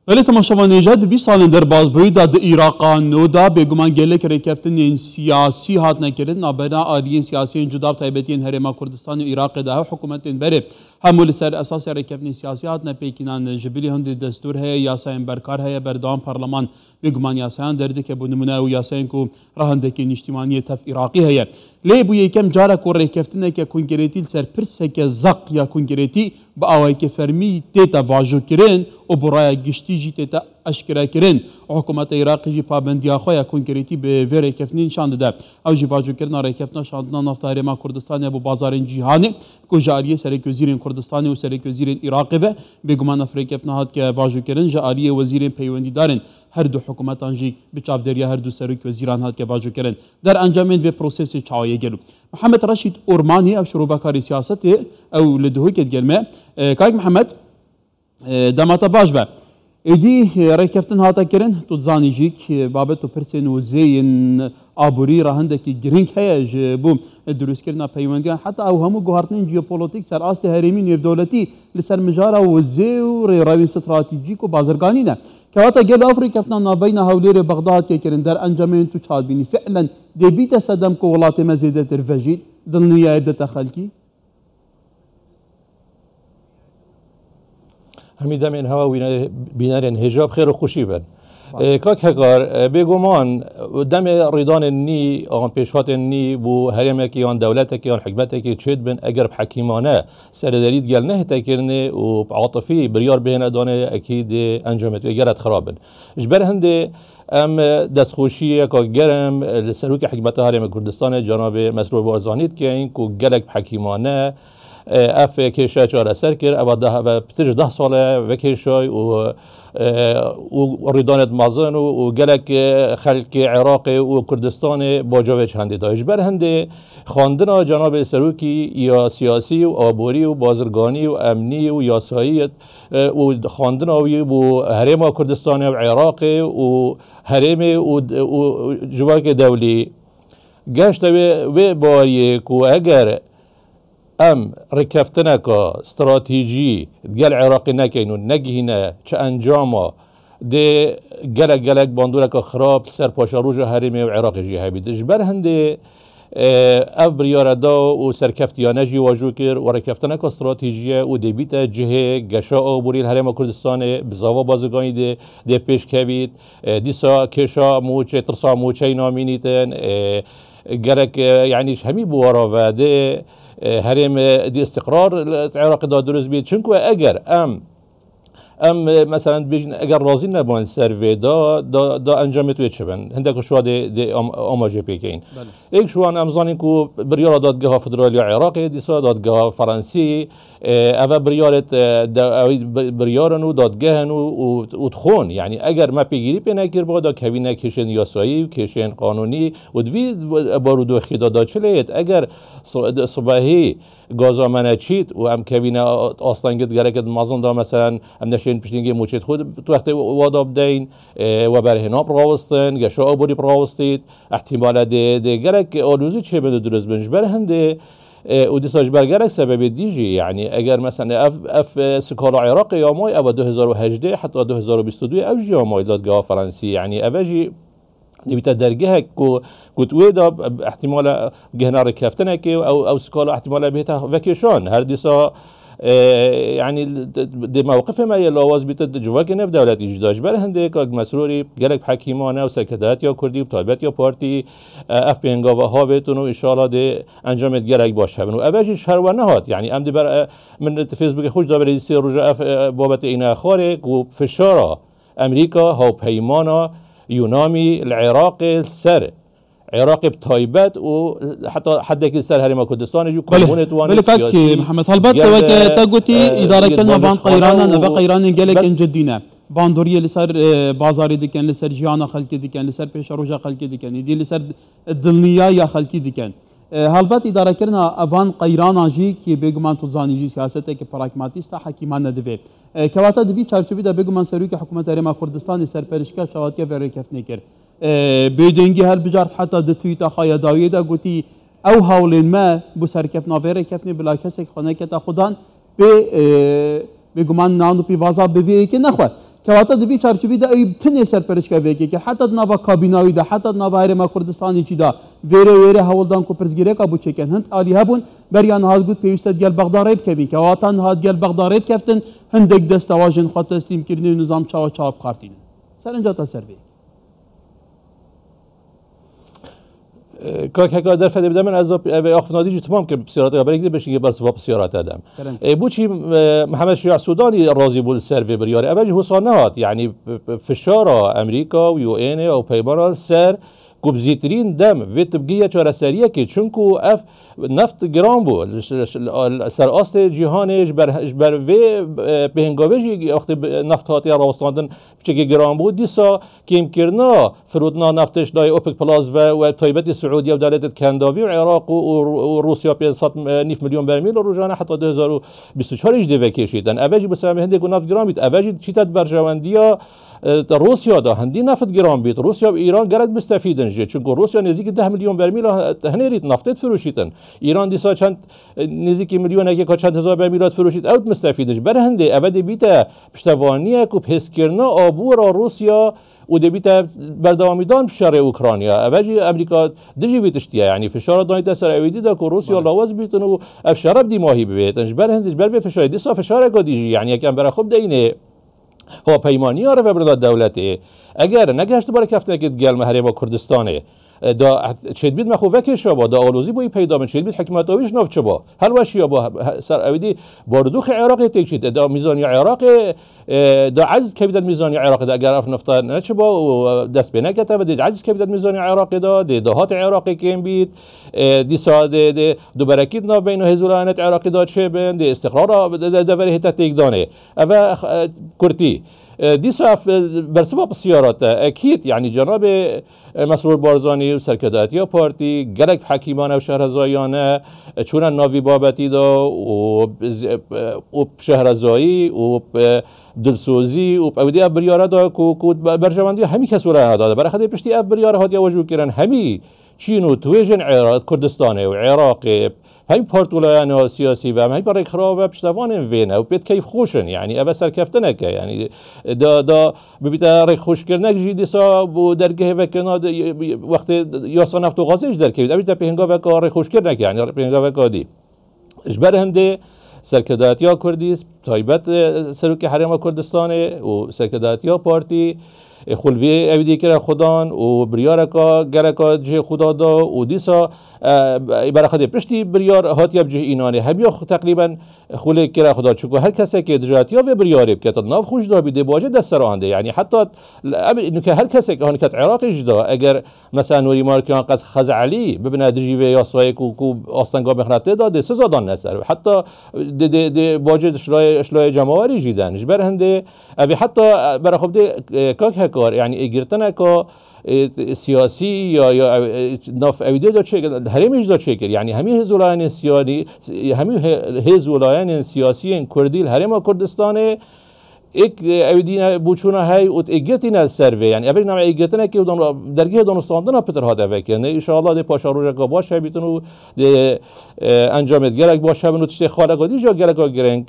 ولی تماشاوانیجاد 20 سال در بازبویی داد عراقان نودا بگمان گله کرکفتن سیاسی هات نکرد نابنا آلیین سیاسی جدا تایبتین هرما کردستان و عراق ده حکومت بره همول سر اساس رکفتن سیاسی هات نپیکینان جبلی هند دستور ہے یاسین برکار ہے بردام پارلمان بگمان یاسین درد که بنمونه و یاسین کو راهندکی اجتماعی تف عراقی ہے لی بو یکم جارا کو رکفتن که کنکریتی سر پرسه که زق یا کنکریتی با آوای که فرمی تیتا واجو کرن و برای گشتی جی تیتا اشکره کرن حکومت عراقی جی پابندی آخوی کنکریتی به وی رکفتنی شانده ده او جی واجو کرن رکفتنا شاندنا نفتاری ما کردستانی ابو بازارین جیهانی که جاریه سرک وزیرین کردستانی و سرک وزیرین عراقی و بگمان افریکفتنا هات که واجو کرن جاریه وزیرین پیوندی دارن هر دو حکومتان جی بچاف دریا هر دو سرک وزیران هات که واجو کرن در انجامین و پروسس چاویه گلو محمد رشید اورمانی او شروع کاری سیاست او لدهوی کد گلمه کاک محمد دماتا باش با ایدی رکفتن هاتا کرن تو زانی جیک بابت و پرسین و زین آبوری راهندکی گرینگ هیج بوم دروس کرنا پیوندیان حتی او همو گوهرتنین جیوپولوتیک سر آست هریمی نیو دولتی لسر مجارا و زی و راوی استراتیجیک و بازرگانی نه که واتا گل افریقا نابین هولیر بغداد که کرن در انجامین تو چاد بینی فعلا دی بیت صدم که ولات مزیده ترفجید دلنیا ابدت خلکی همیدا من هوا بینارن هجاب خیر و خوشی بن کاک هکار بگمان دم ریدان نی آن پیشات نی بو هرم کی آن دولت کی آن حکمت کی چید بن اگر حکیمانه سردرید گل نه تکرنه و عاطفی بریار بین دانه اکید انجامت اگرت خرابن جبر هنده ام دستخوشی که گرم سروک حکمت هرم کردستان جناب مسرور بارزانید که این کو گلک حکیمانه اف کشا چهار سر کرد و ده پترش 10 ساله و کشای و ریدانت مازن و گلک خلق عراق و کردستان باجاوه چندی داشت بر هنده خواندن جناب سروکی یا سیاسی و آبوری و بازرگانی و امنی و یاساییت و خواندن آوی بو هرم کردستان و عراق و هرم و جواک دولی گشت و باری که اگر ام رکفتنا که استراتیجی گل عراقی نکینو نگهینه چه انجاما ده گلک باندوره که خراب سر پاشا روژا حریمه و عراقی جی هبید اجبر هنده اف بریاردا و سرکفتیانه جی واجو کر و رکفتنا که استراتیجیه و ده بیت جهه گشا آبوری الحرم کردستان بزاوا بازگانی ده پیش کوید دیسا کشا موچه ترسا موچه نامینیتن گلک یعنی همی بوارا و ده هرم دي استقرار العراق دا دروز بيت چونكو اگر ام مثلا بيجن اگر راضي نبان سروي دا انجامت ويت شبن هندك شو دي اماجي بيكين ايك شو ان امزانين كو بريار دادگاه فدرالي عراقي دي سا دادگاه فرنسي اوا بريارن و دادگاهن و تخون يعني اگر ما بيگيري بينكر بادا كوينه كيشن ياسایی و كيشن قانوني و دوی بارودو خيدا دا چليت اگر صباحي گازا منچید و ام کوینه آستانگت گرکت مازن دا مثلا ام نشین پشتینگی موچید خود تو وقت واداب دین و برهنا پراوستن گشا آبوری پراوستید احتمال ده گرک آلوزی چه بده درست بنش برهنده و دیساج برگرک سبب دیجی يعني اگر مثلا اف سکالا عراقی یا مای او 2018 حتی 2022 او جی مای دادگاه فرانسی يعني اوجی نبيت درجها كوت دا احتمال جهنا ركفتنا كي او سكالا احتمال بيتها فاكيشون هرديسا يعني دي موقف ما يلواز بيت جواك نف دولة إجداج بل هنديك مسروري جالك حكيمانه وسكتات يا كردي وطالبات يا بارتي اف بينغا وهابتون وان شاء الله دي انجامت جالك باشه و اوجي شهر ونهات يعني ام دي من فيسبوك خوش دا بري سي رجع بابت اينا خارق وفشاره امريكا هاو بيمانا يونامي العراق السر عراق بتايبت وحتى حدك السر هرم كردستان جو كومونه توان بلي محمد هلبت تاغوتي اداره كلمه بان قيرانا نبا قيران جالك انجدينا باندوريه لسر بازاري دكان لسر جيانا خلقي دكان لسر بيش روجا خلقي دكان دي لسر الدلنيا يا خلقي دكان هلبت اداره كرنا افان قيرانا جي كي بيغمان توزاني جي سياسته كي براغماتيستا حكيمان دبي كواتا دبي چارچوبي دا بيغمان سروي حكومت هرم كردستان سر پرشكا شوات كي وركف نكر بيدنگي هل بجارت حتى د تويتا خايا داوي دا گوتي او هاولين ما بو سركف نافير كفني بلا كسك خونه كتا خدان به بگمان نان و پیوازا بویه که نخواه که واتا دوی چارچوبی دا ای تنه سرپرش که ویکی که حتی نوا کابیناوی دا حتی نوا هرما کردستانی چی دا ویره هولدان کو پرزگیره کا بوچه کن هند آلی هبون بریان هاد گود پیوستد گل بغدارید کبین که واتا هاد گل بغدارید کفتن هندک دست واجن خود تسلیم کردن نظام چاپ خارتین سرنجا تا سر کاک هکا در فده بدم من از آخفنادی جی تمام که بسیارات قبل اگه بشه که بس بسیارات ادم بوچی محمد شیع سودانی راضی بود سر و بریاره اولی حسانات یعنی فشار امریکا و یو این او پیمان سر گبزیترین دم و تبقیه چهار سریه که چونکو اف نفت گرام بود سر آست جهانش بر و بهنگاویجی وقتی نفت هاتی راستاندن چه گرام بود دیسا کم کرنا فرودنا نفتش دای اوپک پلاس و تایبت سعودی و دولت کنداوی و عراق و روسیا 500 میلیون برمیل و روزانه حتی 2024 اجده کشیدن اوجی بسیار هنده کو نفت گرام بید اوجی چیتت برجواندیا روسیا دا هندی نفت گرام بید روسیا و ایران گرد بستفیدن جه چون روسیا نزدیک 10 میلیون برمیل هنرید نفتت فروشیدن ایران دیسا چند نزدیک میلیون که چند هزار برمیلات فروشید اوت مستفیدش بر هنده اود بیت پشتوانیه کو پس کرنا آبو را روسیا و دبیت بردوامیدان بشار اوکراینیا اوجی امریکا دجی بیتشتیه یعنی فشار دانیت سر اویدی دا که روسیا لاواز بیتن و افشارب دیماهی بیتنش بر هندش بر فشار دیسا فشار گادیجی یعنی یکم برا خوب دینه ها پیمانی ها رو ببرد دولته اگر نگهشت باره کفته که گل مهره با کردستانه دا چید بید مخوفه شبا دا آلوزی بایی پیدا من چید بید حکمت آویش نفت شبا هل وشی با سر اویدی باردوخ عراقی تکشید دا میزانی عراق دا عجز کبیدت میزانی عراق دا اگر اف نفتا نچبا و دست به نکته و دا عجز کبیدت میزانی عراق دا دهات عراقی کم بید دی ساده دو برکید نا بین هزولانت عراقی دا چه بین دی استقرار دوری هتا تیکدانه او کرتی دي صاف برسبب السيارات اكيد يعني جناب مسرور بارزاني وسركداتيا بارتي جلك حكيمانه وشهرزايانه چون ناوي بابتي دا و شهرزایی و دلسوزی و اودی ابریاره دا کو برجواندی همی کسوره داده برای خدای پشتی ابریاره هات یا وجو کردن همی چینو تویجن عراق کردستانه و عراق هاي بارتولایان سیاسی و هاي برای خراب پشتوان وینه و بیت کیف خوشن یعنی اول سرکفتنه که یعنی دا ببیت رای خوش کردنک جیدی سا بو درگه و کناد وقت یاسا نفت و غازش درکید ابیت پیهنگا و کار رای خوش کردنک یعنی پیهنگا و کادی اجبر هنده سرکداتیا کردیس تایبت سروک حرم کردستانه و سرکداتیا پارتی خلوی اویدی کرا خدان و بریار کا گرکا جه خدا دا و دیسا برای خود پشتی بریار هاتیاب جه اینانه همیو تقریبا خلی کرا خدا چون هر کسی که دجاتیا و بریاری بکت ناف خوش دا بیده باجه دست رانده یعنی حتی اینو که هر کسی که هنکت عراقی جدا اگر مثلا نوری مارکیان قصد خزعلی ببینه دجی و یاسای کو آستنگا بخناته داده سزا دان نسر حتی د باجه اشلای جماوری جیدن جبر هنده اوی حتی برای خود کاک هکار یعنی اگرتنه که سیاسی یا ناف اویده دا چه هرمیش دا چه کرد یعنی همین هزولایان سیانی همین هزولایان سیاسی کردیل هرم کردستانه ایک اویدین بوچونا های اوت اگرتی نه سروی یعنی اولی نام اگرتنه که درگه دانستاندن پتر هاده وکن ان شاء الله ده پاشاروجا کا باشه بیتونو ده انجامت گرک باشه بنو تشتی خالقادی جا گرک گرنگ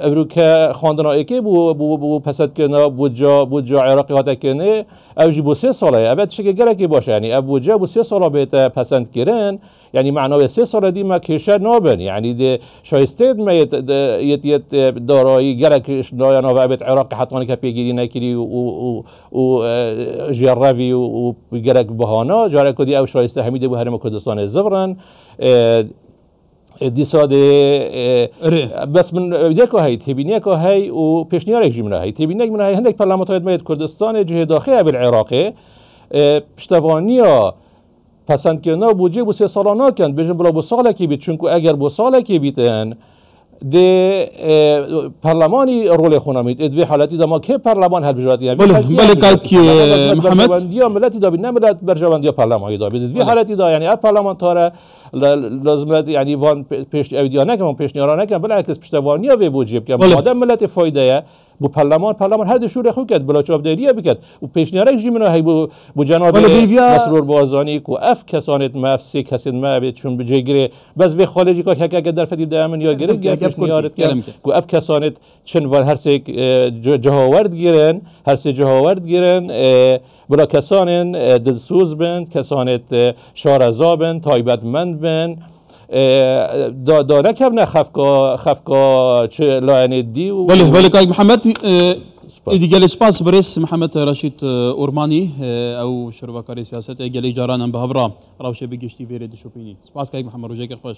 ابرو که خواندنا که بو پسد کنه بود جا عراقی هاته کنه اوجی بو 3 ساله اوت چه گرک باشه یعنی ابو جا بو 3 ساله بیت پسند کردن یعنی معنای 3 سال دی ما کشور نابن یعنی ده شایسته ما یت دارایی گرک نایانا و بیت عراق حتما که پیگیری نکری و جراوی و گرک بهانا جاره کدی او شایسته حمیده بو هرم کردستان زبرن دیساده بس من دیکو هی تبینی که هی و پیشنیارش جمله هی تبینی من هی هندک پارلمانتای مایت کردستان جه داخلی ابل عراقه پشتوانیا پسند کردن بودجه بو 3 ساله نکند بجن بلا بو ساله کی بیت چون اگر بو ساله کی بیتن ده پارلمانی رول خونامید ادوی حالتی دما که پارلمان هر بجواتی بله که محمد برجواندیا ملتی دا نه ملت برجواندیا پارلمانی دا ادوی حالتی دا یعنی پارلمان تاره لازم یعنی وان پیش اویدیا نکم پیشنیارا نکم بالعکس پشتوانیا به بودجه که آدم ملت فایده بو پارلمان هر دشور خو کرد بلا چاوداریه بکرد و پیشنهاد جیمنا هی بو جناب مسرور بازانی کو اف کسانت ما سی کسید ما بیت چون بجگیره بس به خارجی که هک در فدی دامن یا گره پیشنهاد کو اف کسانت چن ور هر سی جهاورد گیرن هر سی جهاورد گیرن برا کسان دلسوز بن کسانت شارزابن تایبتمند بن داره که نه خفقا چه لاینه دی ولی که محمد دیگه سپاس برس محمد رشید اورمانی او شروع کاری سیاست گلی جاران به هفرا راوشه بگشتی ویرد شوپینی سپاس که محمد روزه خوش